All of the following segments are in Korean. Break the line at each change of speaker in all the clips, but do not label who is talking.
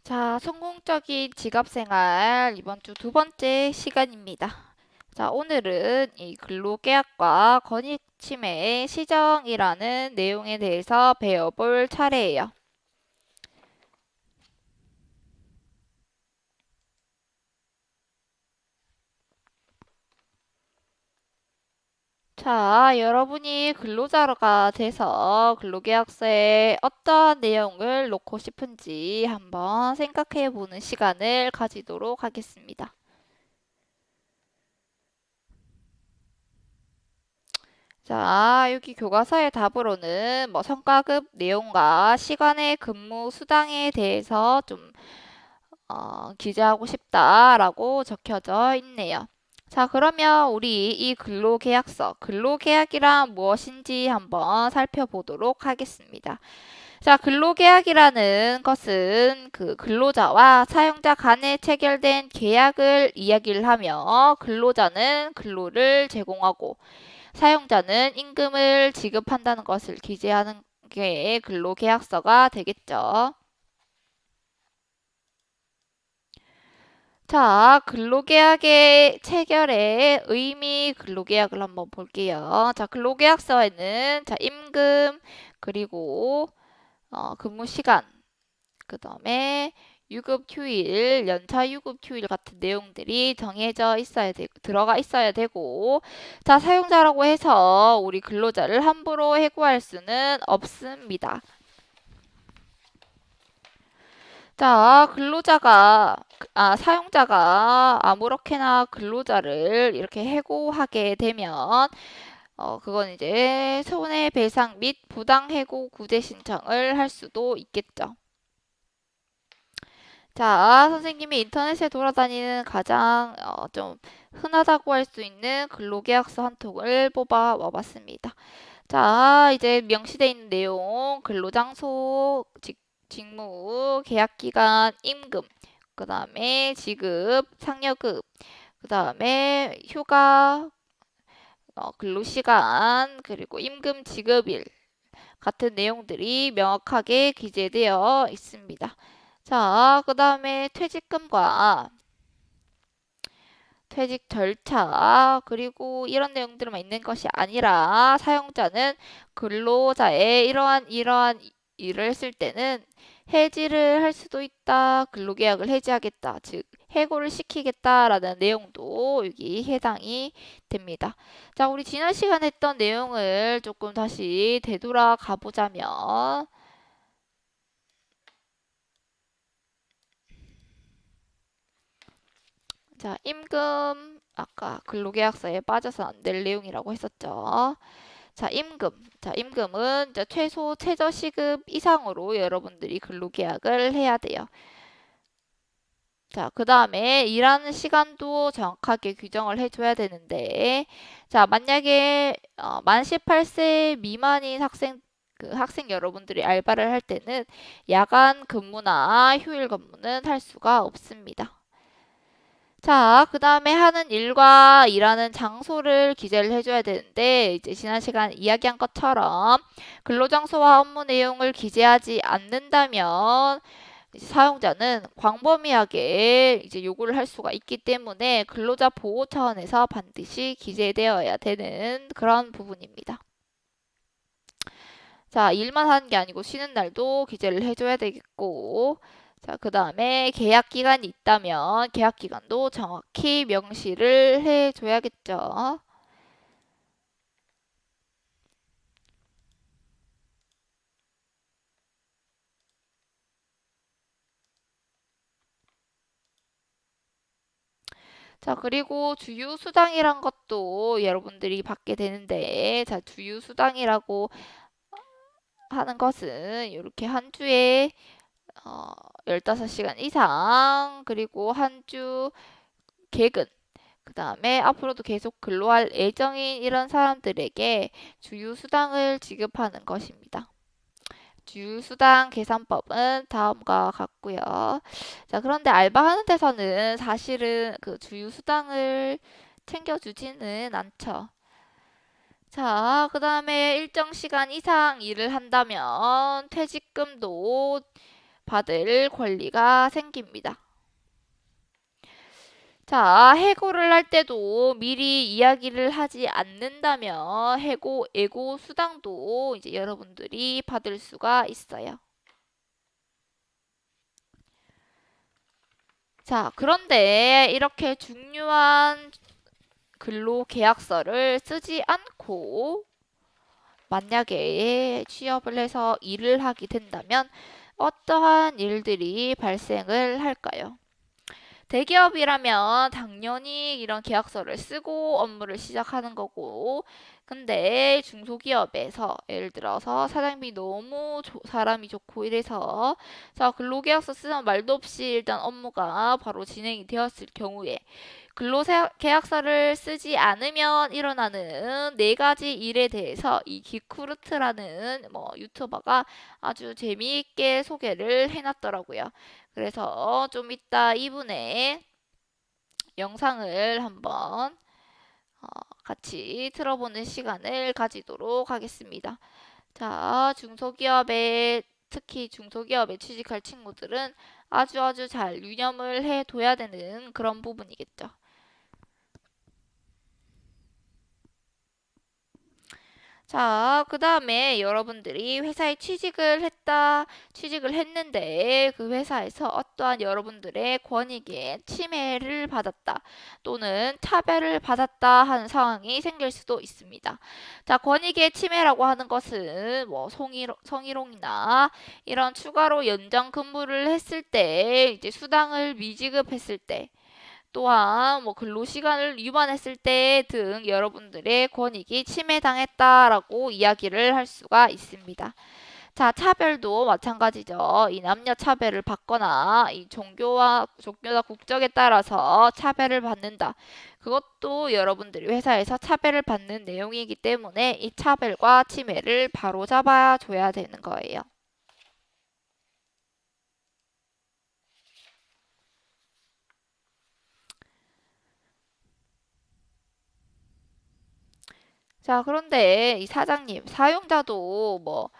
자, 성공적인 직업생활 이번 주 두 번째 시간입니다. 자, 오늘은 이 근로계약과 권익침해의 시정이라는 내용에 대해서 배워볼 차례예요. 자, 여러분이 근로자가 돼서 근로계약서에 어떠한 내용을 넣고 싶은지 한번 생각해 보는 시간을 가지도록 하겠습니다. 자, 여기 교과서의 답으로는 뭐 성과급 내용과 시간의 근무 수당에 대해서 좀 기재하고 싶다라고 적혀져 있네요. 자, 그러면 우리 이 근로계약서, 근로계약이란 무엇인지 한번 살펴보도록 하겠습니다. 자, 근로계약이라는 것은 그 근로자와 사용자 간에 체결된 계약을 이야기를 하며 근로자는 근로를 제공하고 사용자는 임금을 지급한다는 것을 기재하는 게 근로계약서가 되겠죠. 자, 근로계약의 체결의 의미 근로계약을 한번 볼게요. 자, 근로계약서에는 자, 임금 그리고 근무 시간 그 다음에 유급 휴일, 연차 유급 휴일 같은 내용들이 정해져 있어야 되고, 들어가 있어야 되고, 자, 사용자라고 해서 우리 근로자를 함부로 해고할 수는 없습니다. 자, 사용자가 아무렇게나 근로자를 이렇게 해고하게 되면, 그건 이제 손해배상 및 부당해고 구제 신청을 할 수도 있겠죠. 자, 선생님이 인터넷에 돌아다니는 가장 좀 흔하다고 할 수 있는 근로계약서 한 통을 뽑아 와봤습니다. 자, 이제 명시되어 있는 내용, 근로장소, 직무, 계약기간, 임금, 그 다음에 지급, 상여급, 그 다음에 휴가, 근로시간, 그리고 임금 지급일 같은 내용들이 명확하게 기재되어 있습니다. 자, 그 다음에 퇴직금과 퇴직 절차, 그리고 이런 내용들만 있는 것이 아니라 사용자는 근로자의 이러한 일을 했을 때는 해지를 할 수도 있다. 근로계약을 해지하겠다. 즉, 해고를 시키겠다라는 내용도 여기 해당이 됩니다. 자, 우리 지난 시간에 했던 내용을 조금 다시 되돌아가 보자면 자, 임금 아까 근로계약서에 빠져서 안 될 내용이라고 했었죠. 자, 임금. 자, 임금은 이제 최소 최저시급 이상으로 여러분들이 근로계약을 해야 돼요. 자, 그 다음에 일하는 시간도 정확하게 규정을 해줘야 되는데, 자, 만약에 만 18세 미만인 학생 여러분들이 알바를 할 때는 야간 근무나 휴일 근무는 할 수가 없습니다. 자, 그 다음에 하는 일과 일하는 장소를 기재를 해줘야 되는데, 이제 지난 시간 이야기한 것처럼 근로장소와 업무 내용을 기재하지 않는다면, 이제 사용자는 광범위하게 이제 요구를 할 수가 있기 때문에 근로자 보호 차원에서 반드시 기재되어야 되는 그런 부분입니다. 자, 일만 하는 게 아니고 쉬는 날도 기재를 해줘야 되겠고, 자, 그 다음에 계약 기간이 있다면 계약 기간도 정확히 명시를 해줘야겠죠. 자, 그리고 주휴수당이란 것도 여러분들이 받게 되는데, 자, 주휴수당이라고 하는 것은 이렇게 한 주에 15시간 이상, 그리고 한 주 개근, 그 다음에 앞으로도 계속 근로할 예정인 이런 사람들에게 주휴수당을 지급하는 것입니다. 주휴수당 계산법은 다음과 같고요. 자, 그런데 알바하는 데서는 사실은 그 주휴수당을 챙겨주지는 않죠. 자, 그 다음에 일정 시간 이상 일을 한다면 퇴직금도 받을 권리가 생깁니다. 자, 해고를 할 때도 미리 이야기를 하지 않는다면 해고, 예고 수당도 이제 여러분들이 받을 수가 있어요. 자, 그런데 이렇게 중요한 근로계약서를 쓰지 않고 만약에 취업을 해서 일을 하게 된다면 어떠한 일들이 발생을 할까요? 대기업이라면 당연히 이런 계약서를 쓰고 업무를 시작하는 거고, 근데 중소기업에서 예를 들어서 사장님이 너무 사람이 좋고 이래서 자, 근로계약서 쓰면 말도 없이 일단 업무가 바로 진행이 되었을 경우에 근로계약서를 쓰지 않으면 일어나는 네 가지 일에 대해서 이 기쿠르트라는 뭐 유튜버가 아주 재미있게 소개를 해놨더라고요. 그래서 좀 이따 이분의 영상을 한번 같이 들어보는 시간을 가지도록 하겠습니다. 자, 중소기업에 특히 중소기업에 취직할 친구들은 아주 잘 유념을 해둬야 되는 그런 부분이겠죠. 자, 그 다음에 여러분들이 회사에 취직을 했는데 그 회사에서 어떠한 여러분들의 권익에 침해를 받았다 또는 차별을 받았다 하는 상황이 생길 수도 있습니다. 자, 권익의 침해라고 하는 것은 뭐 성희롱이나 이런 추가로 연장 근무를 했을 때 이제 수당을 미지급했을 때 또한 뭐 근로시간을 위반했을 때 등 여러분들의 권익이 침해당했다라고 이야기를 할 수가 있습니다. 자, 차별도 마찬가지죠. 이 남녀 차별을 받거나 이 종교나 국적에 따라서 차별을 받는다. 그것도 여러분들이 회사에서 차별을 받는 내용이기 때문에 이 차별과 침해를 바로잡아 줘야 되는 거예요. 자, 그런데 이 사장님, 사용자도 뭐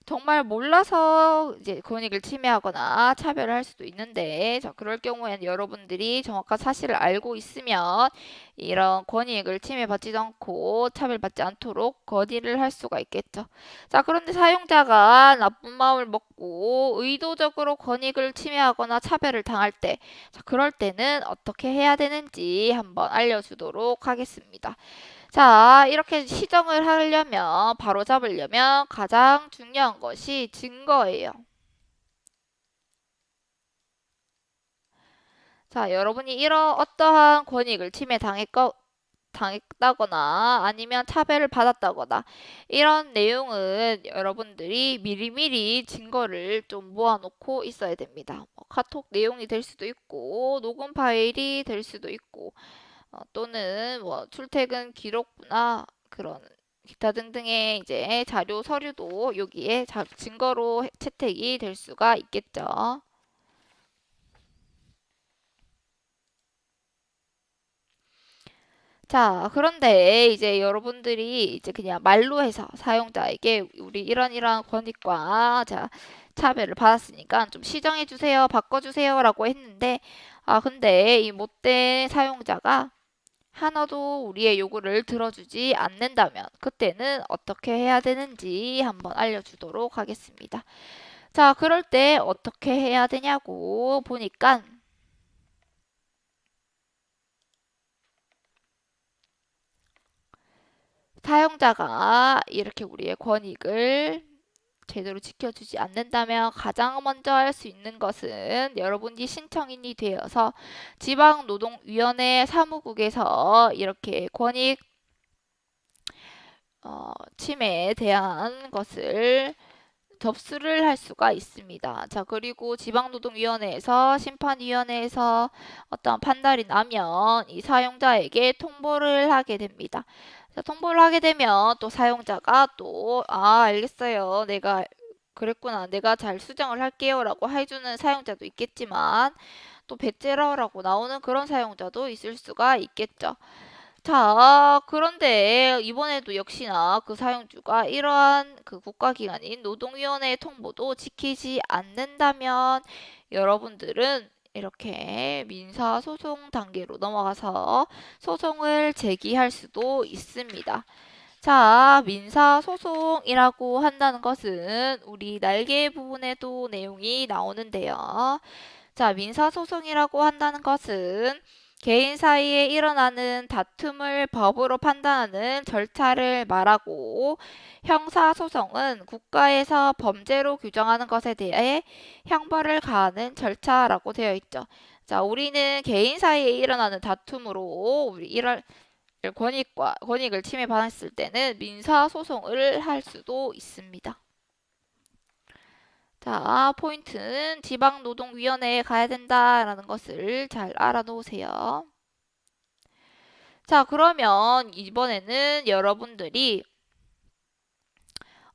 정말 몰라서 이제 권익을 침해하거나 차별을 할 수도 있는데, 자, 그럴 경우에는 여러분들이 정확한 사실을 알고 있으면 이런 권익을 침해받지도 않고 차별받지 않도록 건의를 할 수가 있겠죠. 자, 그런데 사용자가 나쁜 마음을 먹고 의도적으로 권익을 침해하거나 차별을 당할 때, 자, 그럴 때는 어떻게 해야 되는지 한번 알려주도록 하겠습니다. 자, 이렇게 시정을 하려면, 바로 잡으려면 가장 중요한 것이 증거예요. 자, 여러분이 이런 어떠한 권익을 당했다거나 아니면 차별을 받았다거나 이런 내용은 여러분들이 미리미리 증거를 좀 모아놓고 있어야 됩니다. 뭐 카톡 내용이 될 수도 있고, 녹음 파일이 될 수도 있고, 또는 뭐 출퇴근 기록부나 그런 기타 등등의 이제 자료 서류도 여기에 증거로 채택이 될 수가 있겠죠. 자, 그런데 이제 여러분들이 이제 그냥 말로 해서 사용자에게 우리 이런 권익과 자, 차별을 받았으니까 좀 시정해 주세요, 바꿔 주세요라고 했는데 근데 이 못된 사용자가 하나도 우리의 요구를 들어주지 않는다면 그때는 어떻게 해야 되는지 한번 알려주도록 하겠습니다. 자, 그럴 때 어떻게 해야 되냐고 보니까 사용자가 이렇게 우리의 권익을 제대로 지켜주지 않는다면 가장 먼저 할 수 있는 것은 여러분이 신청인이 되어서 지방노동위원회 사무국에서 이렇게 권익 침해에 대한 것을 접수를 할 수가 있습니다. 자, 그리고 지방노동위원회에서 심판위원회에서 어떤 판단이 나면 이 사용자에게 통보를 하게 됩니다. 자, 통보를 하게 되면 또 사용자가 또, 알겠어요. 내가 그랬구나. 내가 잘 수정을 할게요. 라고 해주는 사용자도 있겠지만 또 배째라라고 나오는 그런 사용자도 있을 수가 있겠죠. 자, 그런데 이번에도 역시나 그 사용주가 이러한 그 국가기관인 노동위원회의 통보도 지키지 않는다면 여러분들은 이렇게 민사소송 단계로 넘어가서 소송을 제기할 수도 있습니다. 자, 민사소송이라고 한다는 것은 우리 날개 부분에도 내용이 나오는데요. 자, 민사소송이라고 한다는 것은 개인 사이에 일어나는 다툼을 법으로 판단하는 절차를 말하고 형사소송은 국가에서 범죄로 규정하는 것에 대해 형벌을 가하는 절차라고 되어 있죠. 자, 우리는 개인 사이에 일어나는 다툼으로 우리 권익을 침해받았을 때는 민사소송을 할 수도 있습니다. 자, 포인트는 지방노동위원회에 가야 된다라는 것을 잘 알아놓으세요. 자, 그러면 이번에는 여러분들이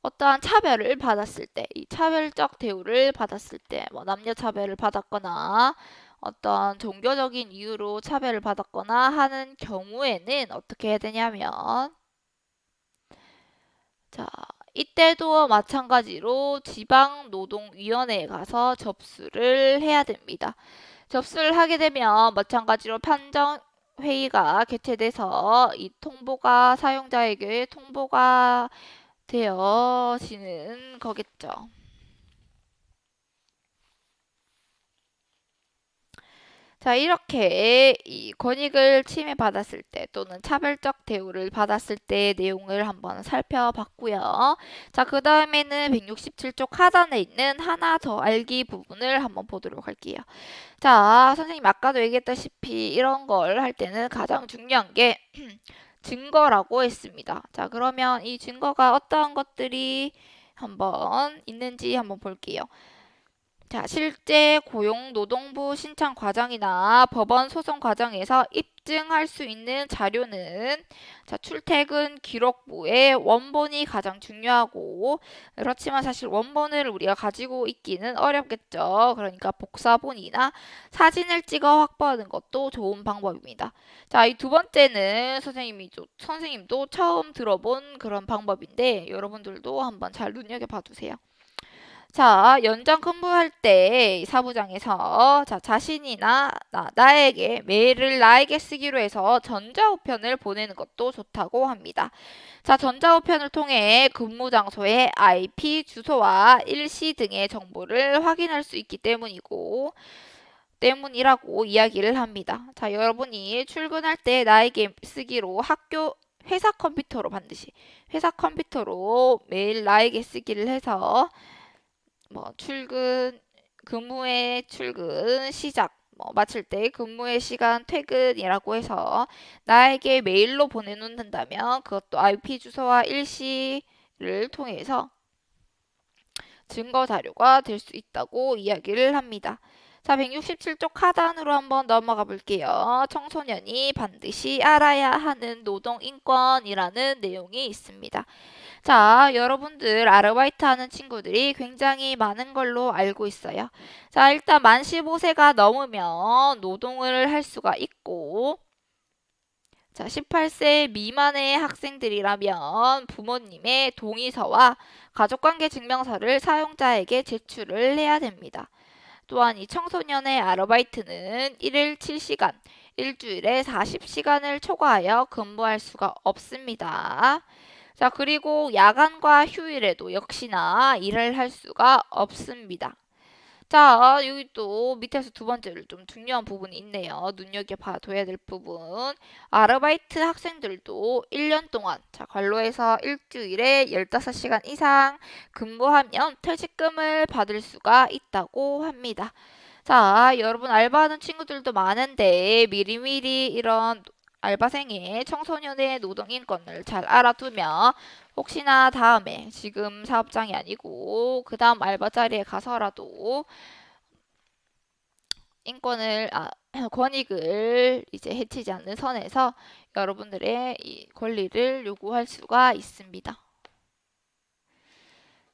어떠한 차별을 받았을 때, 이 차별적 대우를 받았을 때, 뭐 남녀 차별을 받았거나 어떤 종교적인 이유로 차별을 받았거나 하는 경우에는 어떻게 해야 되냐면, 자, 이때도 마찬가지로 지방노동위원회에 가서 접수를 해야 됩니다. 접수를 하게 되면 마찬가지로 판정회의가 개최돼서 이 통보가 사용자에게 통보가 되어지는 거겠죠. 자, 이렇게 이 권익을 침해받았을 때 또는 차별적 대우를 받았을 때의 내용을 한번 살펴봤고요. 자, 그 다음에는 167쪽 하단에 있는 하나 더 알기 부분을 한번 보도록 할게요. 자, 선생님 아까도 얘기했다시피 이런 걸 할 때는 가장 중요한 게 증거라고 했습니다. 자, 그러면 이 증거가 어떠한 것들이 한번 있는지 한번 볼게요. 자, 실제 고용노동부 신청 과정이나 법원 소송 과정에서 입증할 수 있는 자료는 자, 출퇴근 기록부의 원본이 가장 중요하고 그렇지만 사실 원본을 우리가 가지고 있기는 어렵겠죠. 그러니까 복사본이나 사진을 찍어 확보하는 것도 좋은 방법입니다. 자, 이 두 번째는 선생님도 처음 들어본 그런 방법인데 여러분들도 한번 잘 눈여겨봐 두세요. 자, 연장 근무할 때 사무장에서 자, 자신이나 나에게 메일을 나에게 쓰기로 해서 전자우편을 보내는 것도 좋다고 합니다. 자, 전자우편을 통해 근무 장소의 IP 주소와 일시 등의 정보를 확인할 수 있기 때문이라고 이야기를 합니다. 자, 여러분이 출근할 때 나에게 쓰기로 회사 컴퓨터로 반드시 회사 컴퓨터로 메일 나에게 쓰기를 해서 뭐 근무의 출근 시작 마칠 때 근무의 시간 퇴근이라고 해서 나에게 메일로 보내놓는다면 그것도 IP 주소와 일시를 통해서 증거 자료가 될 수 있다고 이야기를 합니다. 자, 167쪽 하단으로 한번 넘어가 볼게요. 청소년이 반드시 알아야 하는 노동인권이라는 내용이 있습니다. 자, 여러분들 아르바이트 하는 친구들이 굉장히 많은 걸로 알고 있어요. 자, 일단 만 15세가 넘으면 노동을 할 수가 있고, 자, 18세 미만의 학생들이라면 부모님의 동의서와 가족관계 증명서를 사용자에게 제출을 해야 됩니다. 또한 이 청소년의 아르바이트는 1일 7시간, 일주일에 40시간을 초과하여 근무할 수가 없습니다. 자, 그리고 야간과 휴일에도 역시나 일을 할 수가 없습니다. 자, 여기 또 밑에서 두 번째로 좀 중요한 부분이 있네요. 눈여겨봐둬야 될 부분. 아르바이트 학생들도 1년 동안 자, 관로에서 일주일에 15시간 이상 근무하면 퇴직금을 받을 수가 있다고 합니다. 자, 여러분 알바하는 친구들도 많은데 미리미리 이런 알바생의 청소년의 노동인권을 잘 알아두면 혹시나 다음에 지금 사업장이 아니고 그 다음 알바 자리에 가서라도 권익을 이제 해치지 않는 선에서 여러분들의 이 권리를 요구할 수가 있습니다.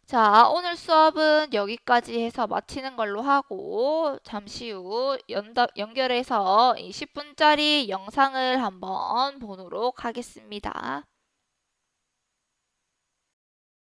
자, 오늘 수업은 여기까지 해서 마치는 걸로 하고 잠시 후 연결해서 이 10분짜리 영상을 한번 보도록 하겠습니다.